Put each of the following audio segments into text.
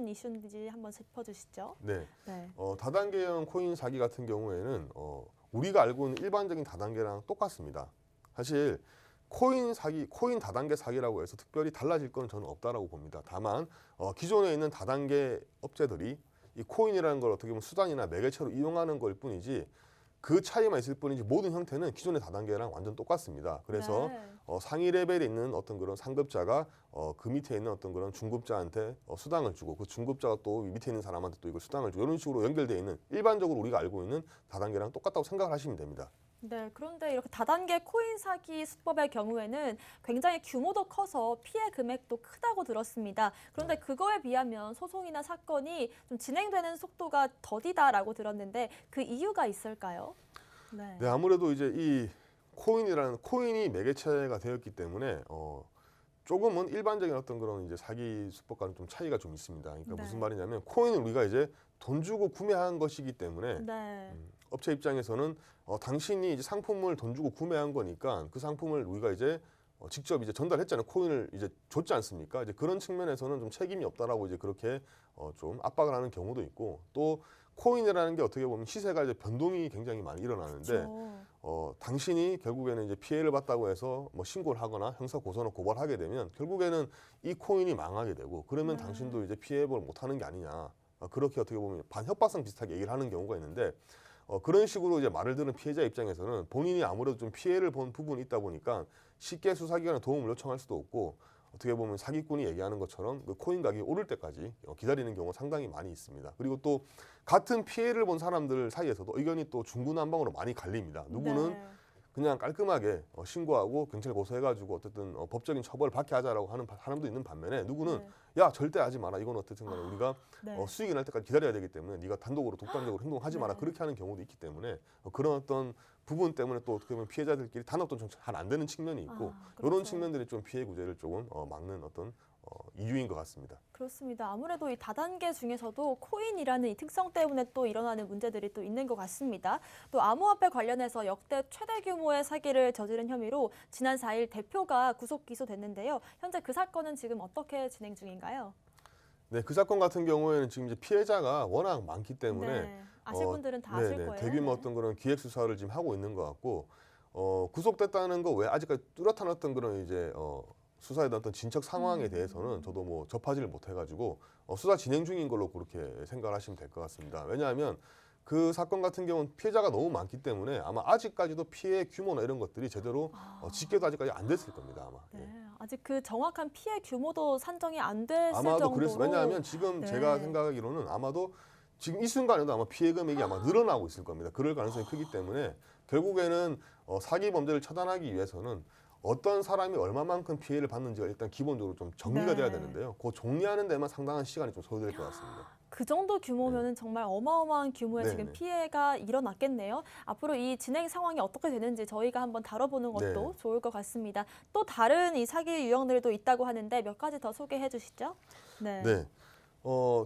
어떤 이슈인지 한번 짚어주시죠. 네. 네. 다단계형 코인 사기 같은 경우에는 우리가 알고 있는 일반적인 다단계랑 똑같습니다. 사실 코인 사기, 코인 다단계 사기라고 해서 특별히 달라질 건 저는 없다라고 봅니다. 다만 기존에 있는 다단계 업체들이 이 코인이라는 걸 어떻게 보면 수단이나 매개체로 이용하는 걸 뿐이지 그 차이만 있을 뿐이지 모든 형태는 기존의 다단계랑 완전 똑같습니다. 그래서 네. 상위 레벨에 있는 어떤 그런 상급자가 그 밑에 있는 어떤 그런 중급자한테 수당을 주고 그 중급자가 또 밑에 있는 사람한테 또 이걸 수당을 주고 이런 식으로 연결되어 있는 일반적으로 우리가 알고 있는 다단계랑 똑같다고 생각을 하시면 됩니다. 네, 그런데 이렇게 다단계 코인 사기 수법의 경우에는 굉장히 규모도 커서 피해 금액도 크다고 들었습니다. 그런데 그거에 비하면 소송이나 사건이 좀 진행되는 속도가 더디다라고 들었는데 그 이유가 있을까요? 네. 네, 아무래도 이제 이 코인이 매개체가 되었기 때문에 조금은 일반적인 어떤 그런 이제 사기 수법과는 좀 차이가 좀 있습니다. 그러니까 네. 무슨 말이냐면 코인을 우리가 이제 돈 주고 구매한 것이기 때문에 네. 업체 입장에서는 당신이 이제 상품을 돈 주고 구매한 거니까 그 상품을 우리가 이제 직접 이제 전달했잖아요. 코인을 이제 줬지 않습니까? 이제 그런 측면에서는 좀 책임이 없다라고 이제 그렇게 좀 압박을 하는 경우도 있고 또 코인이라는 게 어떻게 보면 시세가 이제 변동이 굉장히 많이 일어나는데 그렇죠. 당신이 결국에는 이제 피해를 봤다고 해서 뭐 신고를 하거나 형사 고소나 고발하게 되면 결국에는 이 코인이 망하게 되고 그러면 네. 당신도 이제 피해를 못하는 게 아니냐. 그렇게 어떻게 보면 반협박성 비슷하게 얘기를 하는 경우가 있는데 그런 식으로 이제 말을 들은 피해자 입장에서는 본인이 아무래도 좀 피해를 본 부분이 있다 보니까 쉽게 수사기관에 도움을 요청할 수도 없고 어떻게 보면 사기꾼이 얘기하는 것처럼 그 코인 가격이 오를 때까지 기다리는 경우가 상당히 많이 있습니다. 그리고 또 같은 피해를 본 사람들 사이에서도 의견이 또 중구난방으로 많이 갈립니다. 누구는 네. 그냥 깔끔하게 신고하고 경찰 고소해가지고 어쨌든 법적인 처벌을 받게 하자라고 하는 사람도 있는 반면에 누구는 네. 야 절대 하지 마라 이건 어쨌든 간에 우리가 네. 수익이 날 때까지 기다려야 되기 때문에 네가 단독으로 독단적으로 행동하지 마라 네. 그렇게 하는 경우도 있기 때문에 그런 어떤 부분 때문에 또 어떻게 보면 피해자들끼리 단합도 좀 잘 안 되는 측면이 있고 그렇죠. 이런 측면들이 좀 피해 구제를 조금 막는 어떤 이유인 것 같습니다. 그렇습니다. 아무래도 이 다단계 중에서도 코인이라는 이 특성 때문에 또 일어나는 문제들이 또 있는 것 같습니다. 또 암호화폐 관련해서 역대 최대 규모의 사기를 저지른 혐의로 지난 4일 대표가 구속 기소됐는데요. 현재 그 사건은 지금 어떻게 진행 중인가요? 네, 그 사건 같은 경우에는 지금 이제 피해자가 워낙 많기 때문에 네. 아실 분들은 다 아실 거예요. 대규모 네. 어떤 그런 기획 수사를 지금 하고 있는 것 같고 구속됐다는 거 외에 아직까지 뚜렷한 어떤 그런 이제 수사에 대한 어떤 진척 상황에 대해서는 저도 뭐 접하지를 못해가지고 수사 진행 중인 걸로 그렇게 생각을 하시면 될 것 같습니다. 왜냐하면 그 사건 같은 경우는 피해자가 너무 많기 때문에 아마 아직까지도 피해 규모나 이런 것들이 제대로 집계도 아직까지 안 됐을 겁니다. 아마. 네. 예. 아직 그 정확한 피해 규모도 산정이 안 됐을 아마도 정도로. 그랬어요. 왜냐하면 지금 네. 제가 생각하기로는 아마도 지금 이 순간에도 아마 피해 금액이 아마 늘어나고 있을 겁니다. 그럴 가능성이 크기 때문에 결국에는 사기 범죄를 처단하기 위해서는 어떤 사람이 얼마만큼 피해를 받는지가 일단 기본적으로 좀 정리가 네. 돼야 되는데요. 그 정리하는 데만 상당한 시간이 좀 소요될 것 같습니다. 그 정도 규모면은 정말 어마어마한 규모의 네, 지금 네. 피해가 일어났겠네요. 앞으로 이 진행 상황이 어떻게 되는지 저희가 한번 다뤄보는 것도 네. 좋을 것 같습니다. 또 다른 이 사기 유형들도 있다고 하는데 몇 가지 더 소개해 주시죠. 네. 네.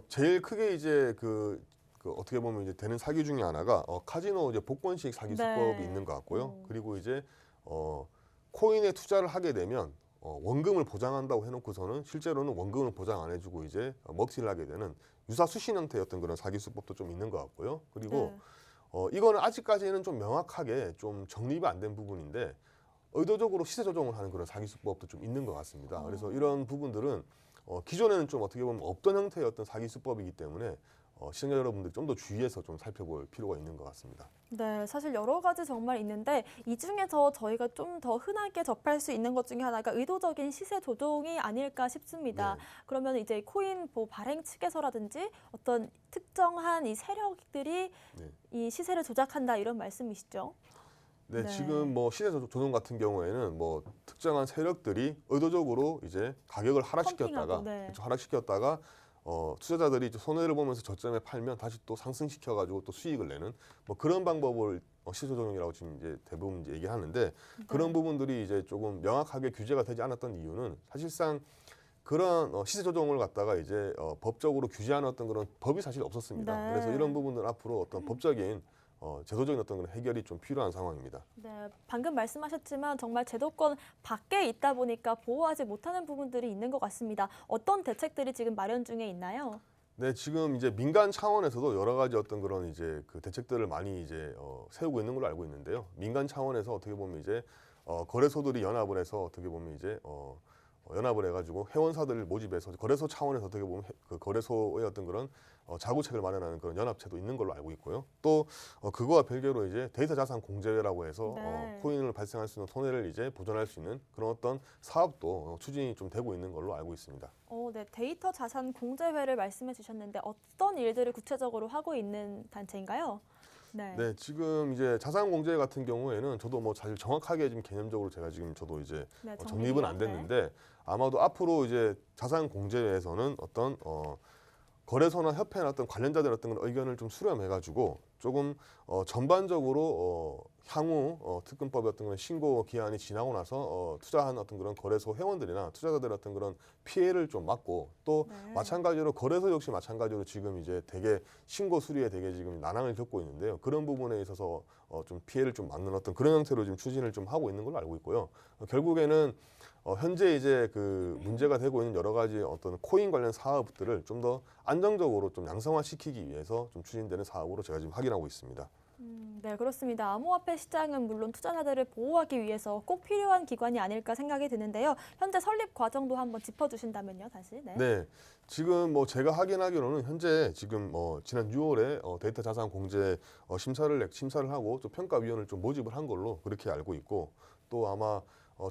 제일 크게 이제 그 어떻게 보면 이제 되는 사기 중에 하나가 카지노 이제 복권식 사기 네. 수법이 있는 것 같고요. 그리고 이제 코인에 투자를 하게 되면 원금을 보장한다고 해놓고서는 실제로는 원금을 보장 안 해주고 이제 먹튀를 하게 되는 유사수신 형태의 어떤 그런 사기 수법도 좀 있는 것 같고요. 그리고 이거는 아직까지는 좀 명확하게 좀 정립이 안 된 부분인데 의도적으로 시세 조정을 하는 그런 사기 수법도 좀 있는 것 같습니다. 그래서 이런 부분들은 기존에는 좀 어떻게 보면 없던 형태의 어떤 사기 수법이기 때문에 시청자 여러분들이 좀 더 주의해서 좀 살펴볼 필요가 있는 것 같습니다. 네, 사실 여러 가지 정말 있는데 이 중에서 저희가 좀 더 흔하게 접할 수 있는 것 중에 하나가 의도적인 시세 조종이 아닐까 싶습니다. 네. 그러면 이제 코인 발행 측에서라든지 어떤 특정한 이 세력들이 네. 이 시세를 조작한다 이런 말씀이시죠? 네, 네. 지금 뭐 시세 조정 같은 경우에는 뭐 특정한 세력들이 의도적으로 이제 가격을 하락시켰다가 펌핑하고, 네. 그렇죠, 하락시켰다가 투자자들이 이제 손해를 보면서 저점에 팔면 다시 또 상승시켜가지고 또 수익을 내는 뭐 그런 방법을 시세 조정이라고 지금 이제 대부분 이제 얘기하는데 그런 부분들이 이제 조금 명확하게 규제가 되지 않았던 이유는 사실상 그런 시세 조정을 갖다가 이제 법적으로 규제하는 어떤 그런 법이 사실 없었습니다. 네. 그래서 이런 부분들 앞으로 어떤 법적인 제도적인 어떤 그런 해결이 좀 필요한 상황입니다. 네, 방금 말씀하셨지만 정말 제도권 밖에 있다 보니까 보호하지 못하는 부분들이 있는 것 같습니다. 어떤 대책들이 지금 마련 중에 있나요? 네, 지금 이제 민간 차원에서도 여러 가지 어떤 그런 이제 그 대책들을 많이 이제 세우고 있는 걸로 알고 있는데요. 민간 차원에서 어떻게 보면 이제 거래소들이 연합을 해서 어떻게 보면 이제 연합을 해가지고 회원사들을 모집해서 거래소 차원에서 어떻게 보면 그 거래소의 어떤 그런 자구책을 마련하는 그런 연합체도 있는 걸로 알고 있고요. 또 그거와 별개로 이제 데이터 자산 공제회라고 해서 네. 코인을 발생할 수 있는 손해를 이제 보전할 수 있는 그런 어떤 사업도 추진이 좀 되고 있는 걸로 알고 있습니다. 네, 데이터 자산 공제회를 말씀해 주셨는데 어떤 일들을 구체적으로 하고 있는 단체인가요? 네. 네, 지금 이제 자산 공제 같은 경우에는 저도 뭐 사실 정확하게 지금 개념적으로 제가 지금 저도 이제 네, 정립은 안 됐는데 아마도 앞으로 이제 자산 공제에서는 어떤 거래소나 협회나 어떤 관련자들 어떤 그런 의견을 좀 수렴해가지고 조금 전반적으로 향후 특근법의 어떤 그런 신고 기한이 지나고 나서 투자한 어떤 그런 거래소 회원들이나 투자자들 어떤 그런 피해를 좀 막고 또 네. 마찬가지로 거래소 역시 마찬가지로 지금 이제 되게 신고 수리에 되게 지금 난항을 겪고 있는데요. 그런 부분에 있어서 좀 피해를 좀 막는 어떤 그런 형태로 지금 추진을 좀 하고 있는 걸로 알고 있고요. 결국에는 현재 이제 그 문제가 되고 있는 여러 가지 어떤 코인 관련 사업들을 좀 더 안정적으로 좀 양성화시키기 위해서 좀 추진되는 사업으로 제가 지금 확인하고 있습니다. 네, 그렇습니다. 암호화폐 시장은 물론 투자자들을 보호하기 위해서 꼭 필요한 기관이 아닐까 생각이 드는데요. 현재 설립 과정도 한번 짚어주신다면요, 다시. 네. 네, 지금 뭐 제가 확인하기로는 현재 지금 지난 6월에 데이터 자산 공제 심사를 하고 또 평가위원을 좀 모집을 한 걸로 그렇게 알고 있고 또 아마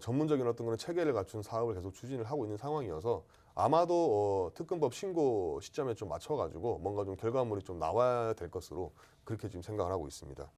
전문적인 어떤 그런 체계를 갖춘 사업을 계속 추진을 하고 있는 상황이어서 아마도 특근법 신고 시점에 좀 맞춰가지고 뭔가 좀 결과물이 좀 나와야 될 것으로 그렇게 지금 생각을 하고 있습니다.